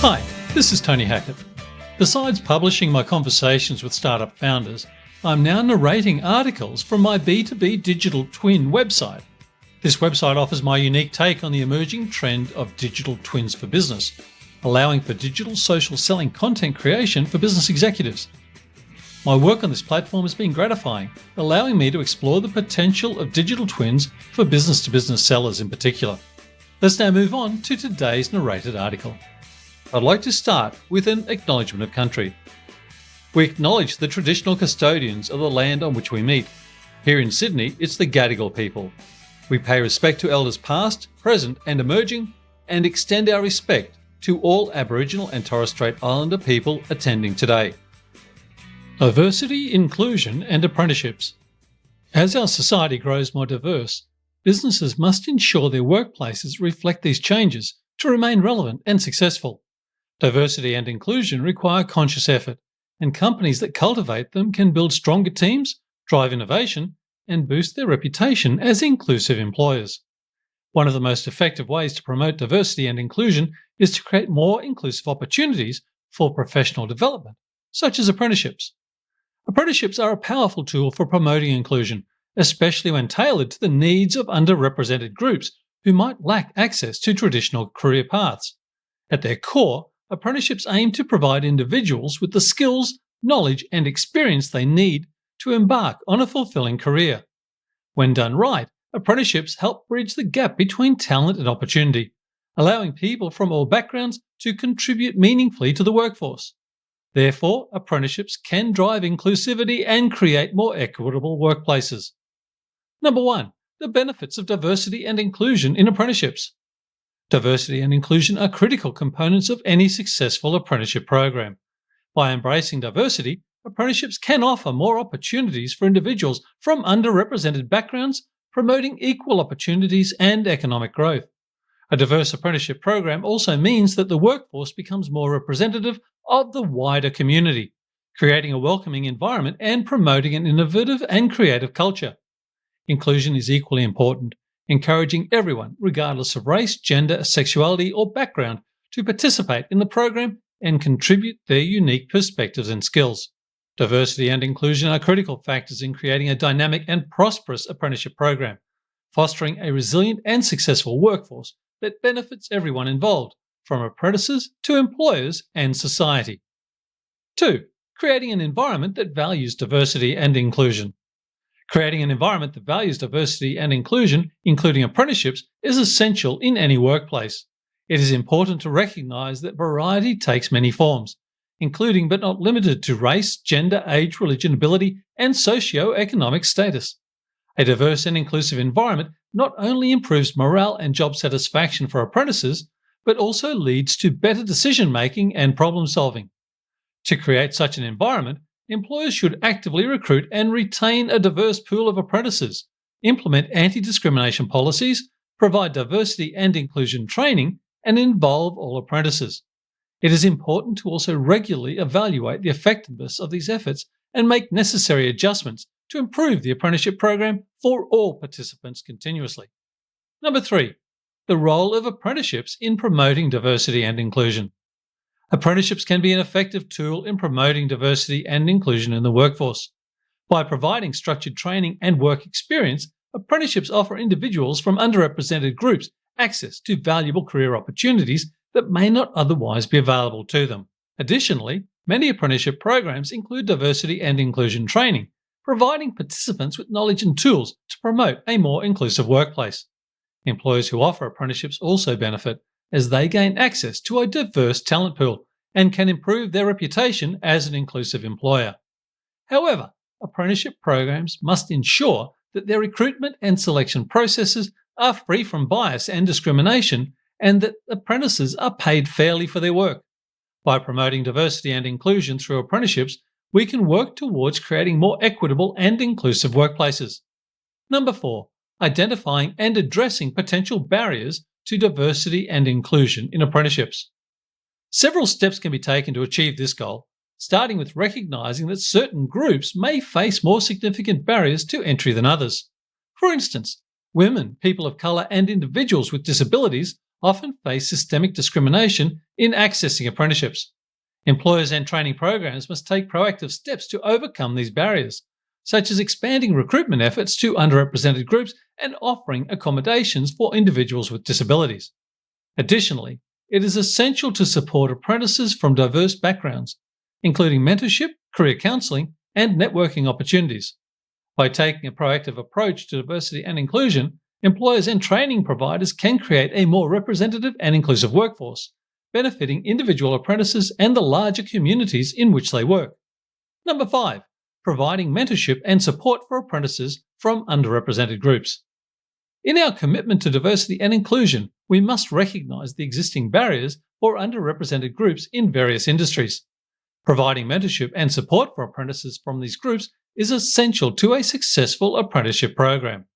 Hi, this is Tony Hackett. Besides publishing my conversations with startup founders, I'm now narrating articles from my B2B digital twin website. This website offers my unique take on the emerging trend of digital twins for business, allowing for digital social selling content creation for business executives. My work on this platform has been gratifying, allowing me to explore the potential of digital twins for business-to-business sellers in particular. Let's now move on to today's narrated article. I'd like to start with an acknowledgement of country. We acknowledge the traditional custodians of the land on which we meet. Here in Sydney, it's the Gadigal people. We pay respect to elders past, present and emerging, and extend our respect to all Aboriginal and Torres Strait Islander people attending today. Diversity, inclusion and apprenticeships. As our society grows more diverse, businesses must ensure their workplaces reflect these changes to remain relevant and successful. Diversity and inclusion require conscious effort, and companies that cultivate them can build stronger teams, drive innovation, and boost their reputation as inclusive employers. One of the most effective ways to promote diversity and inclusion is to create more inclusive opportunities for professional development, such as apprenticeships. Apprenticeships are a powerful tool for promoting inclusion, especially when tailored to the needs of underrepresented groups who might lack access to traditional career paths. At their core, apprenticeships aim to provide individuals with the skills, knowledge, and experience they need to embark on a fulfilling career. When done right, apprenticeships help bridge the gap between talent and opportunity, allowing people from all backgrounds to contribute meaningfully to the workforce. Therefore, apprenticeships can drive inclusivity and create more equitable workplaces. Number 1. The benefits of diversity and inclusion in apprenticeships. Diversity and inclusion are critical components of any successful apprenticeship program. By embracing diversity, apprenticeships can offer more opportunities for individuals from underrepresented backgrounds, promoting equal opportunities and economic growth. A diverse apprenticeship program also means that the workforce becomes more representative of the wider community, creating a welcoming environment and promoting an innovative and creative culture. Inclusion is equally important, encouraging everyone, regardless of race, gender, sexuality, or background, to participate in the program and contribute their unique perspectives and skills. Diversity and inclusion are critical factors in creating a dynamic and prosperous apprenticeship program, fostering a resilient and successful workforce that benefits everyone involved, from apprentices to employers and society. 2. Creating an environment that values diversity and inclusion. Creating an environment that values diversity and inclusion, including apprenticeships, is essential in any workplace. It is important to recognise that variety takes many forms, including but not limited to race, gender, age, religion, ability, and socio-economic status. A diverse and inclusive environment not only improves morale and job satisfaction for apprentices, but also leads to better decision-making and problem-solving. To create such an environment, employers should actively recruit and retain a diverse pool of apprentices, implement anti-discrimination policies, provide diversity and inclusion training, and involve all apprentices. It is important to also regularly evaluate the effectiveness of these efforts and make necessary adjustments to improve the apprenticeship program for all participants continuously. Number 3. The role of apprenticeships in promoting diversity and inclusion. Apprenticeships can be an effective tool in promoting diversity and inclusion in the workforce. By providing structured training and work experience, apprenticeships offer individuals from underrepresented groups access to valuable career opportunities that may not otherwise be available to them. Additionally, many apprenticeship programs include diversity and inclusion training, providing participants with knowledge and tools to promote a more inclusive workplace. Employers who offer apprenticeships also benefit, as they gain access to a diverse talent pool and can improve their reputation as an inclusive employer. However, apprenticeship programs must ensure that their recruitment and selection processes are free from bias and discrimination, and that apprentices are paid fairly for their work. By promoting diversity and inclusion through apprenticeships, we can work towards creating more equitable and inclusive workplaces. Number 4. Identifying and addressing potential barriers to diversity and inclusion in apprenticeships. Several steps can be taken to achieve this goal, starting with recognising that certain groups may face more significant barriers to entry than others. For instance, women, people of colour and individuals with disabilities often face systemic discrimination in accessing apprenticeships. Employers and training programs must take proactive steps to overcome these barriers, such as expanding recruitment efforts to underrepresented groups and offering accommodations for individuals with disabilities. Additionally, it is essential to support apprentices from diverse backgrounds, including mentorship, career counselling, and networking opportunities. By taking a proactive approach to diversity and inclusion, employers and training providers can create a more representative and inclusive workforce, benefiting individual apprentices and the larger communities in which they work. Number 5. Providing mentorship and support for apprentices from underrepresented groups. In our commitment to diversity and inclusion, we must recognise the existing barriers for underrepresented groups in various industries. Providing mentorship and support for apprentices from these groups is essential to a successful apprenticeship program.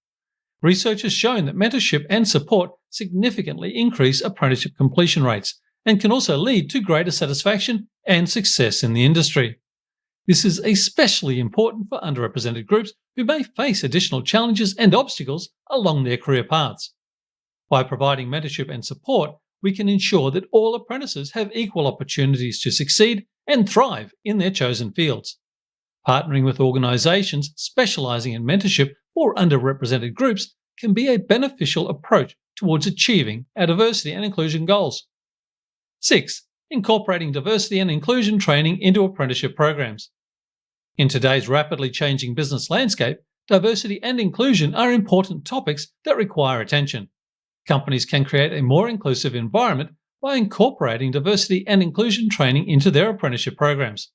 Research has shown that mentorship and support significantly increase apprenticeship completion rates and can also lead to greater satisfaction and success in the industry. This is especially important for underrepresented groups who may face additional challenges and obstacles along their career paths. By providing mentorship and support, we can ensure that all apprentices have equal opportunities to succeed and thrive in their chosen fields. Partnering with organisations specialising in mentorship for underrepresented groups can be a beneficial approach towards achieving our diversity and inclusion goals. 6. Incorporating diversity and inclusion training into apprenticeship programs. In today's rapidly changing business landscape, diversity and inclusion are important topics that require attention. Companies can create a more inclusive environment by incorporating diversity and inclusion training into their apprenticeship programs.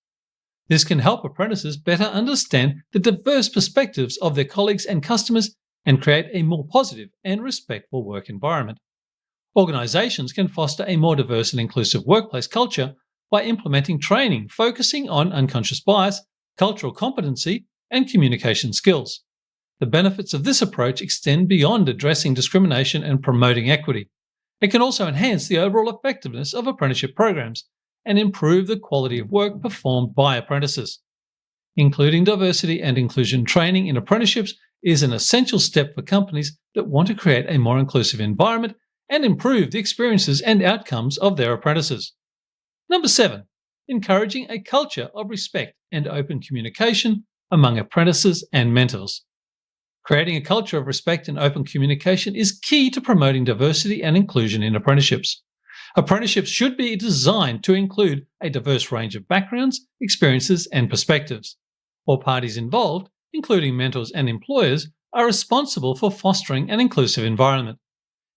This can help apprentices better understand the diverse perspectives of their colleagues and customers and create a more positive and respectful work environment. Organisations can foster a more diverse and inclusive workplace culture by implementing training focusing on unconscious bias, cultural competency, and communication skills. The benefits of this approach extend beyond addressing discrimination and promoting equity. It can also enhance the overall effectiveness of apprenticeship programs and improve the quality of work performed by apprentices. Including diversity and inclusion training in apprenticeships is an essential step for companies that want to create a more inclusive environment and improve the experiences and outcomes of their apprentices. Number 7. Encouraging a culture of respect and open communication among apprentices and mentors. Creating a culture of respect and open communication is key to promoting diversity and inclusion in apprenticeships. Apprenticeships should be designed to include a diverse range of backgrounds, experiences, and perspectives. All parties involved, including mentors and employers, are responsible for fostering an inclusive environment.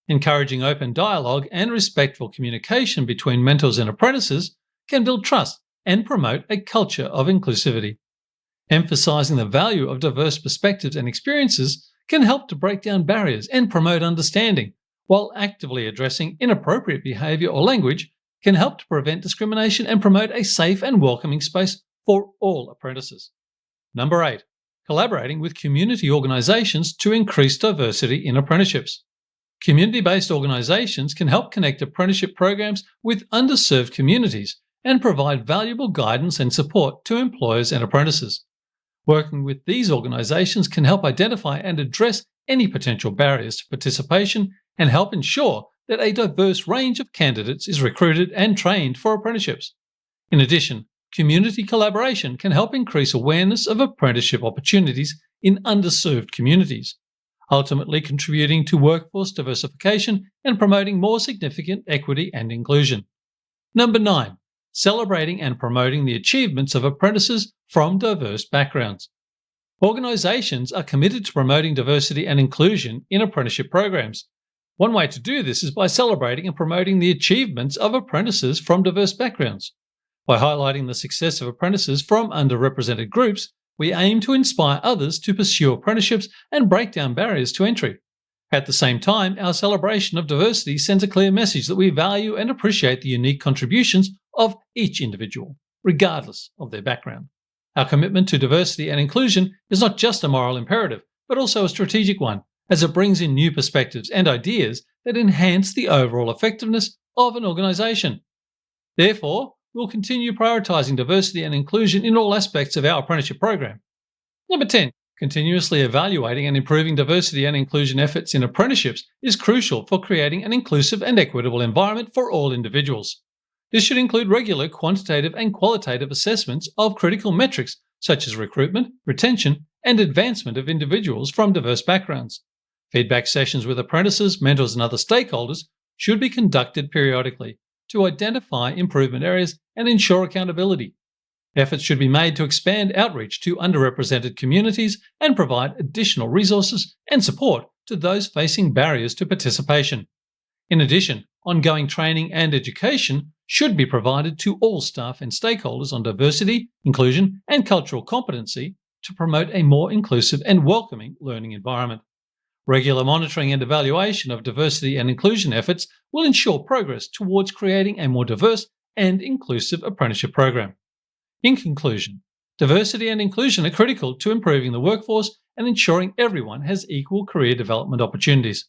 Encouraging open dialogue and respectful communication between mentors and apprentices can build trust and promote a culture of inclusivity. Emphasizing the value of diverse perspectives and experiences can help to break down barriers and promote understanding, while actively addressing inappropriate behaviour or language can help to prevent discrimination and promote a safe and welcoming space for all apprentices. Number 8. Collaborating with community organisations to increase diversity in apprenticeships. Community-based organisations can help connect apprenticeship programs with underserved communities and provide valuable guidance and support to employers and apprentices. Working with these organisations can help identify and address any potential barriers to participation and help ensure that a diverse range of candidates is recruited and trained for apprenticeships. In addition, community collaboration can help increase awareness of apprenticeship opportunities in underserved communities, ultimately contributing to workforce diversification and promoting more significant equity and inclusion. Number 9. Celebrating and promoting the achievements of apprentices from diverse backgrounds. Organisations are committed to promoting diversity and inclusion in apprenticeship programs. One way to do this is by celebrating and promoting the achievements of apprentices from diverse backgrounds. By highlighting the success of apprentices from underrepresented groups, we aim to inspire others to pursue apprenticeships and break down barriers to entry. At the same time, our celebration of diversity sends a clear message that we value and appreciate the unique contributions of each individual, regardless of their background. Our commitment to diversity and inclusion is not just a moral imperative, but also a strategic one, as it brings in new perspectives and ideas that enhance the overall effectiveness of an organisation. Therefore, we'll continue prioritising diversity and inclusion in all aspects of our apprenticeship program. Number 10. Continuously evaluating and improving diversity and inclusion efforts in apprenticeships is crucial for creating an inclusive and equitable environment for all individuals. This should include regular quantitative and qualitative assessments of critical metrics such as recruitment, retention, and advancement of individuals from diverse backgrounds. Feedback sessions with apprentices, mentors, and other stakeholders should be conducted periodically to identify improvement areas and ensure accountability. Efforts should be made to expand outreach to underrepresented communities and provide additional resources and support to those facing barriers to participation. In addition, ongoing training and education should be provided to all staff and stakeholders on diversity, inclusion, and cultural competency to promote a more inclusive and welcoming learning environment. Regular monitoring and evaluation of diversity and inclusion efforts will ensure progress towards creating a more diverse and inclusive apprenticeship program. In conclusion, diversity and inclusion are critical to improving the workforce and ensuring everyone has equal career development opportunities.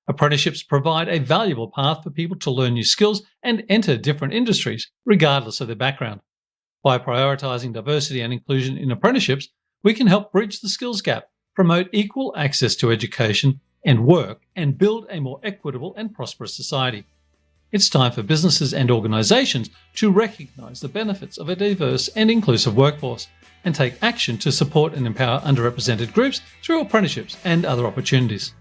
Apprenticeships provide a valuable path for people to learn new skills and enter different industries, regardless of their background. By prioritising diversity and inclusion in apprenticeships, we can help bridge the skills gap, promote equal access to education and work, and build a more equitable and prosperous society. It's time for businesses and organisations to recognise the benefits of a diverse and inclusive workforce and take action to support and empower underrepresented groups through apprenticeships and other opportunities.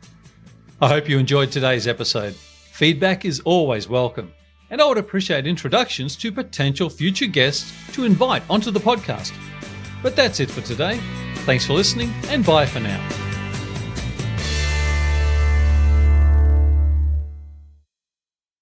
I hope you enjoyed today's episode. Feedback is always welcome, and I would appreciate introductions to potential future guests to invite onto the podcast. But that's it for today. Thanks for listening, and bye for now.